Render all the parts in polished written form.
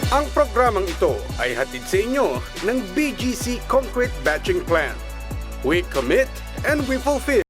Ang programang ito ay hatid sa inyo ng BGC Concrete Batching Plant. We commit and we fulfill.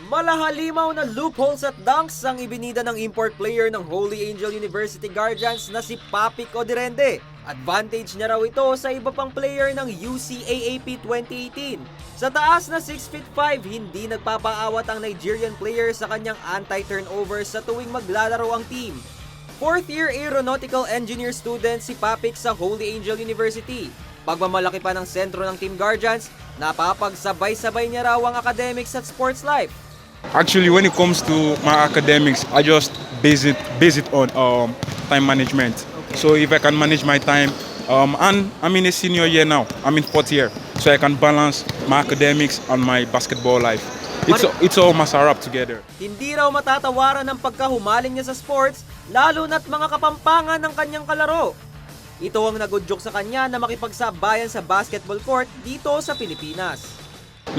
Malahalimaw na loopholes at dunks ang ibinida ng import player ng Holy Angel University Guardians na si Papi Codirende. Advantage niya raw ito sa iba pang player ng UCAAP 2018. Sa taas na 6'5", hindi nagpapaawat ang Nigerian player sa kanyang anti-turnover sa tuwing maglalaro ang team. Fourth year aeronautical engineer student si Papik sa Holy Angel University. Pagmamalaki pa ng sentro ng Team Guardians, napapagsabay-sabay niya raw ang academics at sports life. Actually, when it comes to my academics, I just base it on time management. Okay. So if I can manage my time, and I'm in a senior year now, I'm in fourth year, so I can balance my academics and my basketball life. It's all masarap together. Hindi raw matatawaran ng pagkahumaling niya sa sports, lalo na't mga kapampangan ng kanyang kalaro. Ito ang nagudyok sa kanya na makipagsabayan sa basketball court dito sa Pilipinas.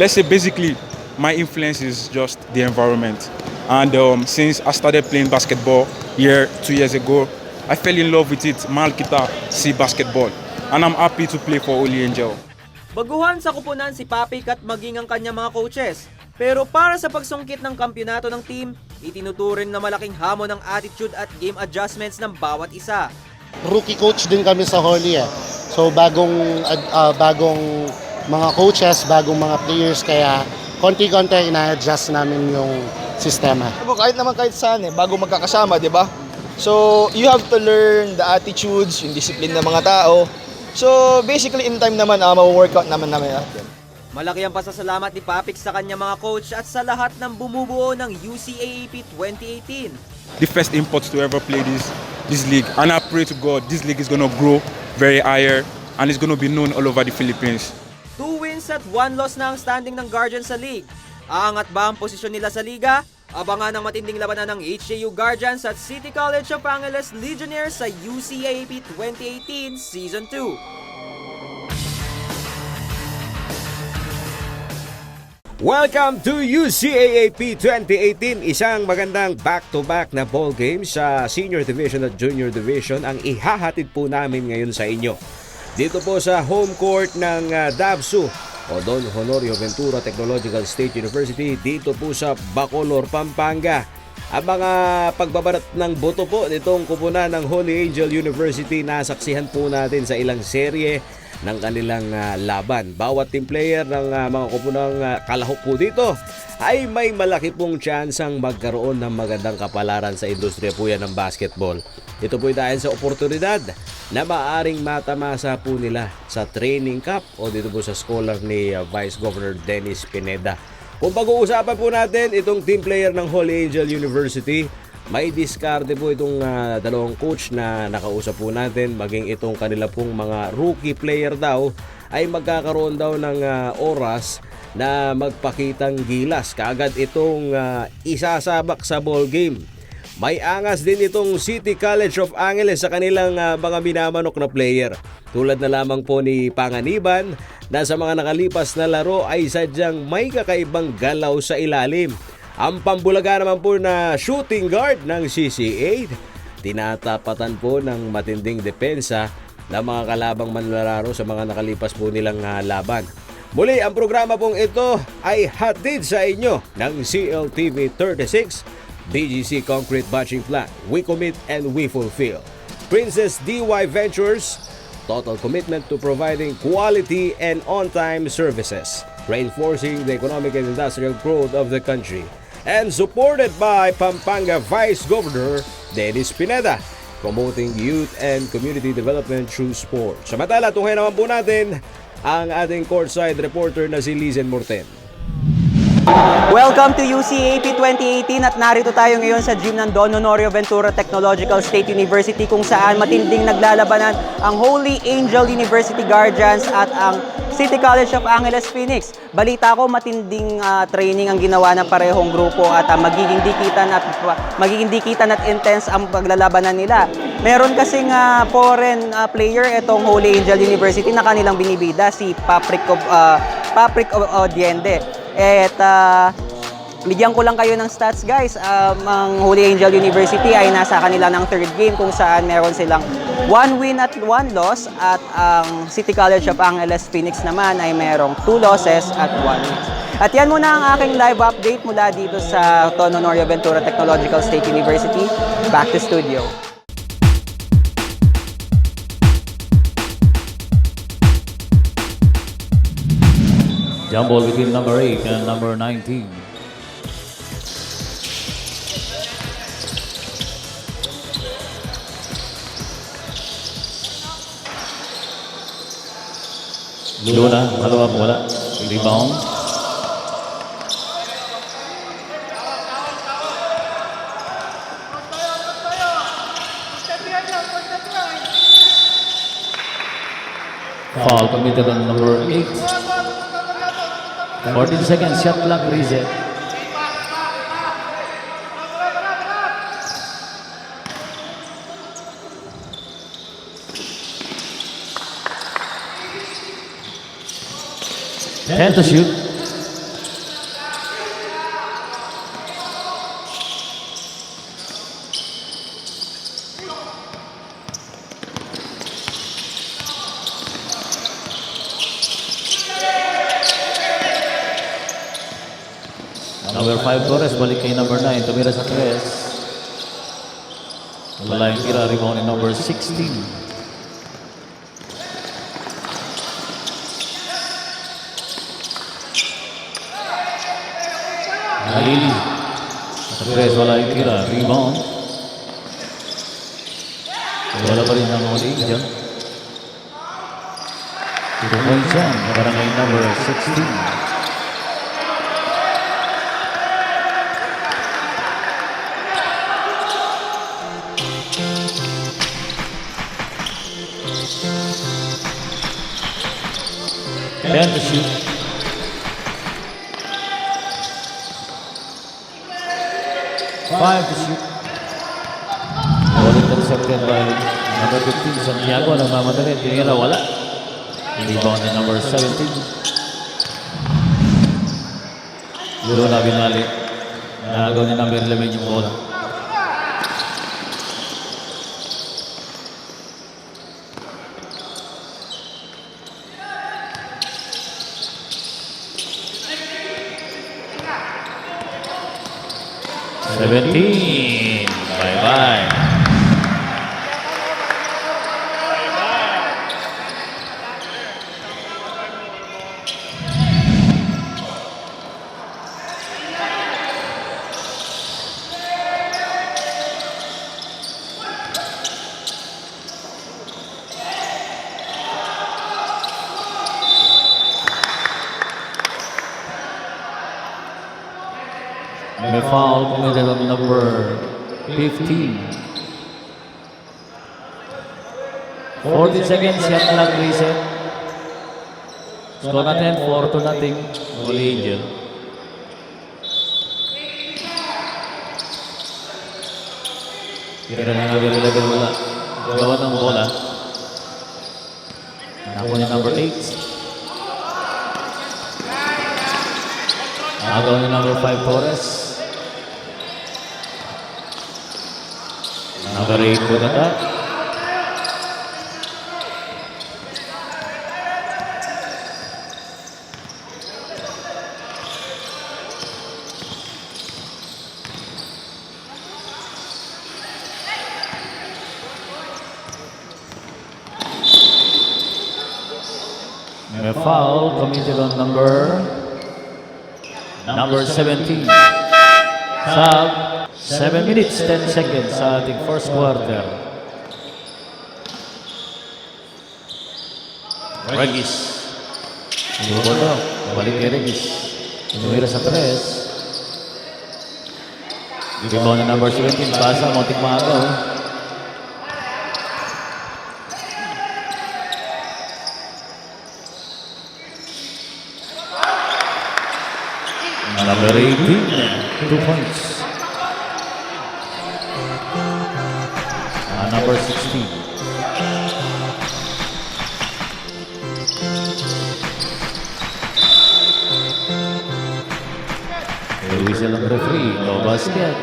Let's say basically, my influence is just the environment. And since I started playing basketball 2 years ago, I fell in love with it. Mahal kita si basketball. And I'm happy to play for Holy Angel. Baguhan sa kupunan si Papik at maging ang kanyang mga coaches. Pero para sa pagsungkit ng kampyonato ng team, itinuturing na malaking hamon ng attitude at game adjustments ng bawat isa. Rookie coach din kami sa Holy eh. So bagong mga coaches, bagong mga players, kaya konti-konti ina-adjust namin yung sistema. Kahit saan bago magkakasama, di ba? So you have to learn the attitudes, yung discipline ng mga tao. So basically in time naman, ma-workout naman namin. Malaki ang pasasalamat ni Papik sa kanyang mga coach at sa lahat ng bumubuo ng UCAAP 2018. The first imports to ever play this league, and I pray to God this league is gonna grow very higher and it's gonna be known all over the Philippines. 2 wins at 1 loss na ang standing ng Guardians sa league. Aangat ba ang posisyon nila sa liga? Abangan ang matinding labanan ng HAU Guardians at City College of Angeles Legionnaires sa UCAAP 2018 Season 2. Welcome to UCAAP 2018, isang magandang back-to-back na ball game sa Senior Division at Junior Division ang ihahatid po namin ngayon sa inyo. Dito po sa home court ng DABSU o Don Honorio Ventura Technological State University, dito po sa Bacolor, Pampanga. Ang mga pagbabarat ng boto po nitong kupunan ng Holy Angel University, nasaksihan po natin sa ilang serye ng kanilang laban. Bawat team player ng mga kupunang kalahok po dito ay may malaki pong tsansang magkaroon ng magandang kapalaran sa industriya po yan ng basketball. Ito po dahil sa oportunidad na maaring matamasa po nila sa training camp o dito po sa scholar ni Vice Governor Dennis Pineda. Kung pag-uusapan po natin itong team player ng Holy Angel University, may diskarte po itong dalawang coach na nakausap po natin, maging itong kanila pong mga rookie player daw ay magkakaroon daw ng oras na magpakitang gilas kaagad itong isasabak sa ball game. May angas din itong City College of Angeles sa kanilang mga minamanok na player. Tulad na lamang po ni Panganiban na sa mga nakalipas na laro ay sadyang may kakaibang galaw sa ilalim. Ang pambulaga naman po na shooting guard ng CCA, tinatapatan po ng matinding depensa ng mga kalabang manlalaro sa mga nakalipas po nilang laban. Muli, ang programa pong ito ay hatid sa inyo ng CLTV 36, BGC Concrete Batching Plant. We commit and we fulfill. Princess DY Ventures, total commitment to providing quality and on-time services, reinforcing the economic and industrial growth of the country, and supported by Pampanga Vice Governor Dennis Pineda, promoting youth and community development through sport. Samantala, tunghayan naman po natin ang ating courtside reporter na si Lizen Morten. Welcome to UCAAP2018 at narito tayo ngayon sa gym ng Don Honorio Ventura Technological State University kung saan matinding naglalabanan ang Holy Angel University Guardians at ang City College of Angeles Phoenix. Balita ko matinding training ang ginawa ng parehong grupo at magiging dikitan at intense ang paglalabanan nila. Meron kasing foreign player itong Holy Angel University na kanilang binibida, si Patrick Odiende. At bigyan ko lang kayo ng stats guys. Ang Holy Angel University ay nasa kanila ng third game kung saan meron silang 1 win at 1 loss, at ang City College of Angeles Phoenix naman ay merong 2 losses at 1 win. At yan muna ang aking live update mula dito sa Don Honorio Ventura Technological State University. Back to studio. Jump ball between number 8 and number 19. Luna, dalawa po wala. Rebound. Foul committed on number 8. 14 seconds, shot clock reset. Ten to shoot. Number 5 Torres, balik kay number 9, tumira sa 3. Wala yung tira, rebound ni number 16. Halili. Sa 3, wala yung tira, rebound. Wala pa rin ang Holy Angel. 2 points yan, parang kay number 16. Ten to shoot. 5 to shoot. Ball intercepted by number 15 Santiago. Nagmamadali, tinira wala. Rebound ni number 17. Guro na binali. Nagaw ni number 11 yung bola. Bye-bye. May foul committed on number 15. 40 seconds, shot clock reset. Score natin, 4-0, Holy Angel. Kira na number 11 wala. Gawa ng bola. Nakuha ni number 8. Agaw ni number 5 Torres. Number 8 Bogata. May foul committed on number 17. Sub, 7 minutes, 10 seconds sa ating first quarter. Regis. Bodo, balik kay Regis. Tumira sa 3. Rebound na number 17, pasa, muntik maagaw. Number 18, 2 points. Number 16. The whistle of the referee, no basket.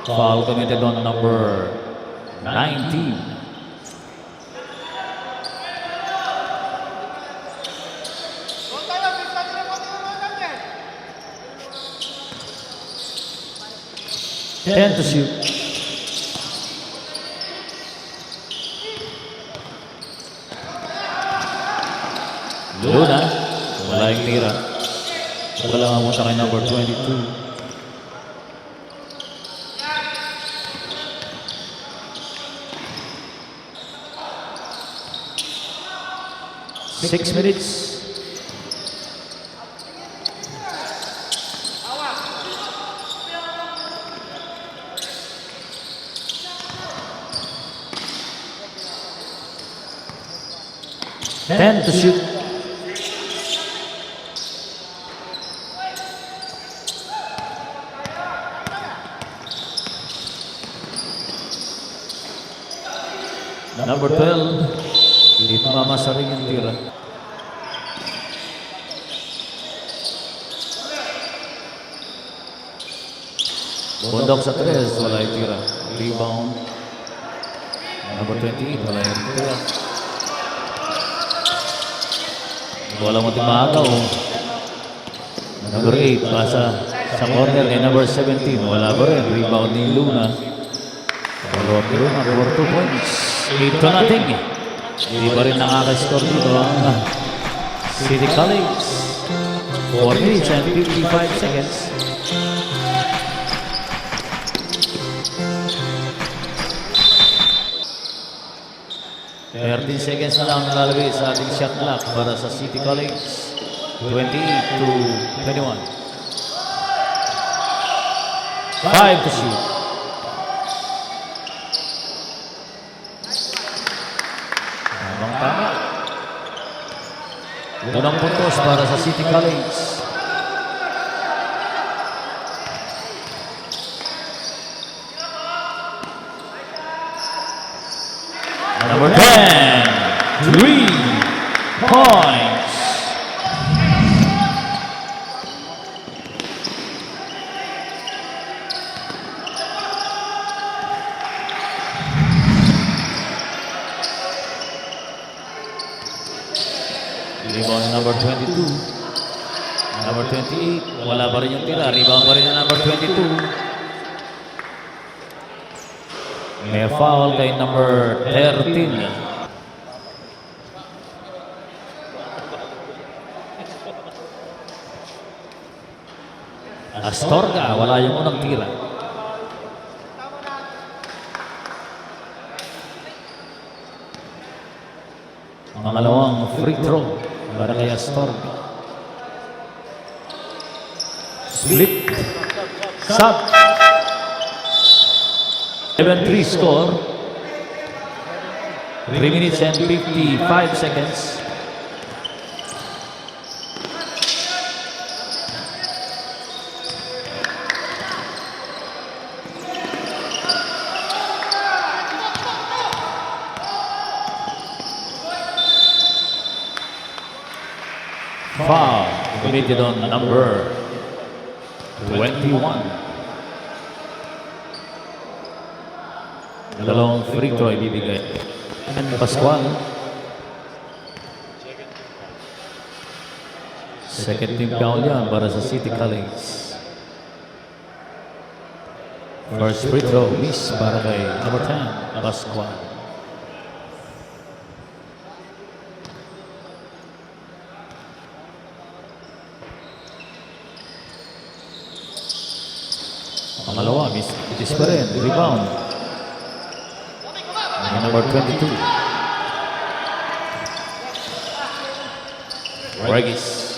Foul committed on number 19. Ten to shoot. Luna, wala yung tira. Wala nga mo sa kay number 22. 6 minutes. Ten to shoot. Number 12. Hindi mamasaring yung tira. Bundok sa 3, wala yung tira. Rebound. Number 28, wala yung tira. Wala mo timagaw. Number 8, pasa sa corner ni number 17. Wala pa rin. Rebound ni Luna. Follow up ni Luna for 2 points. 8 to nothing. Hindi pa rin nakaka-score dito ang City College. 4 minutes and 55 seconds. Thirteen seconds na lang nalalagay sa ating shot clock para sa City College. 28 to 21. 5 to shoot. Tama. Unang puntos para sa City College. Number 10, 3 points. Rebound number 22. Number 28. Wala pa rin yung tira. Rebound pa rin yung number 22. May foul kay number 13. Astorga, wala yung unang tira. Ang pangalawang free throw para kay Astorga. Split. Sub. 7-3 score. 3 minutes and 55 seconds. Foul committed on number 21. Dalawang free throw ibibigay. And Pascual. Second team foul yan para sa City College. First free throw miss para kay number 10, Pascual. Pangalawa, miss pa rin. Rebound. Number 22. Regis.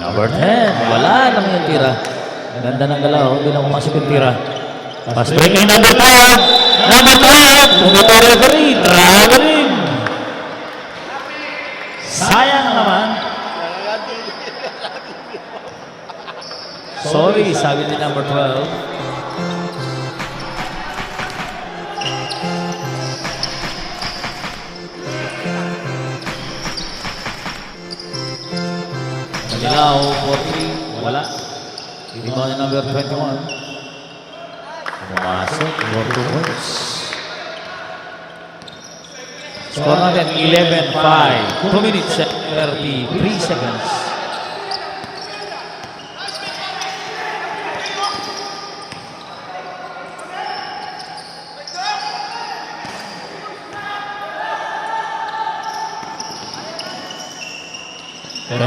Number 10. Wala naman yung tira. Ganda ng galaw. Hindi na pumasok yung tira. Pass breaking number 5. Number 12. Kumito referee. Traveling. Sayang naman. Sorry, sabi ni number 12. Dilaw, 40, wala. Rebound ni number 21. Pumasok, 4 points. Score natin, 11-5. 2 minutes and 33 seconds.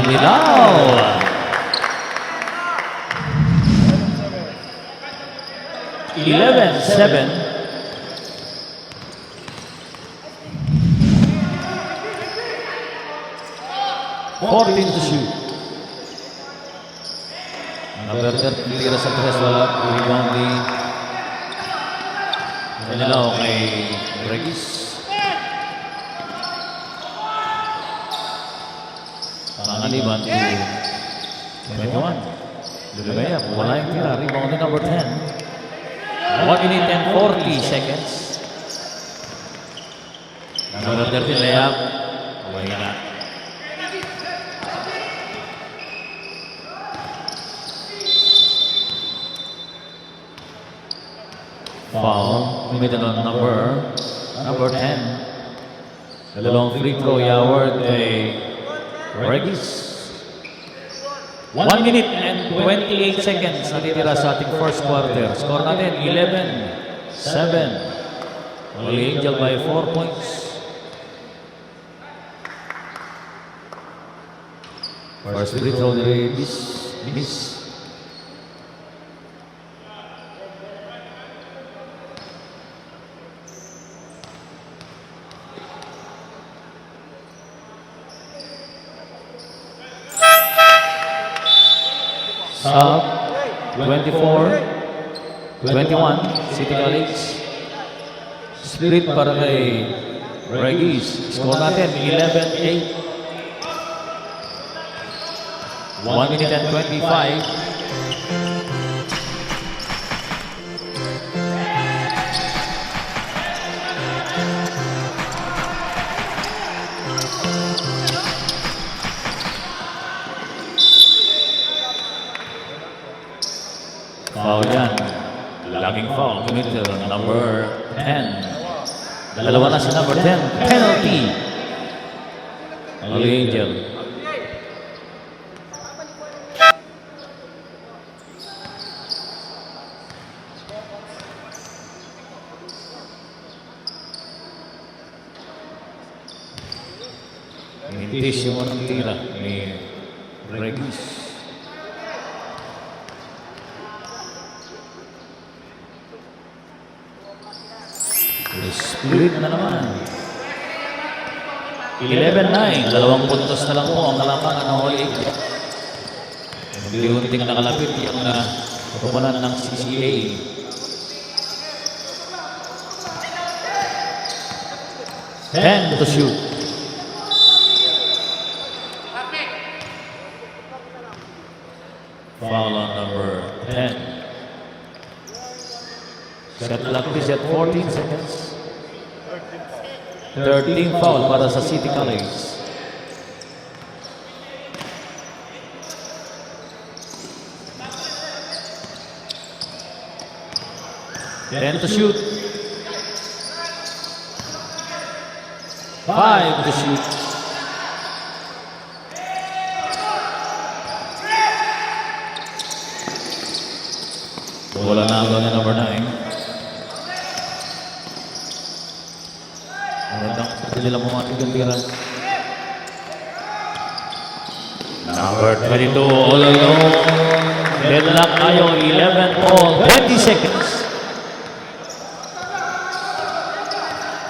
Dilaw. 11-7. To shoot. Number 13 tira sa tres, wala. Rebound ni Dilaw kay Regis. Pangaliban to 21. Lumaya, wala yung tira. Rebound ni number 10. 1 minute and 40 seconds. Number 13 layup. Wala na. Foul. Committed on number 10. Dalawang free throw award kay Regis. 1 minute and 28 seconds natitira sa ating first quarter. Score natin 11-7. Holy Angel by 4 points. First free throw ni Regis. Miss. Sub 24-21 City College. Split para kay Regis. Score natin 11-8. 1 minute and 25. Foul yan. Laging foul. Committed number 10. Dalawa na si number 10. Penalty. Holy Angel. Intensimo ng tira ni Regis. Split na naman. 11-9. 2 puntos na lang po ang kalamangan ng Holy Angel. Unti-unting nakalapit yung kapanan ng CCA. And to shoot. Foul on number 10. Shot clock is at 14 seconds. 13 foul para sa City College. Then to shoot. 5 to shoot. Wala na agad na number 9. Magandang sila mo mga tigang-tira. Number 22 all alone. Deadlock tayo, 11 all, 20 seconds.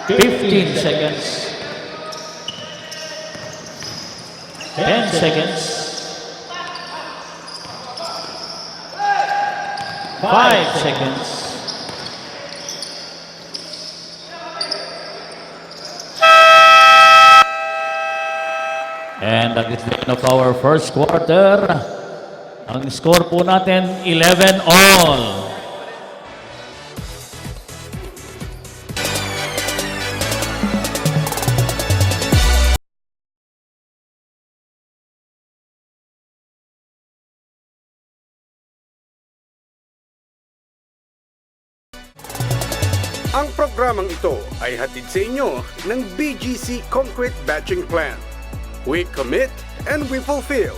15 seconds. 10 seconds. 5 seconds. And that is the end of our first quarter. Ang score po natin, 11 all. Ang programang ito ay hatid sa inyo ng BGC Concrete Batching Plant. We commit and we fulfill.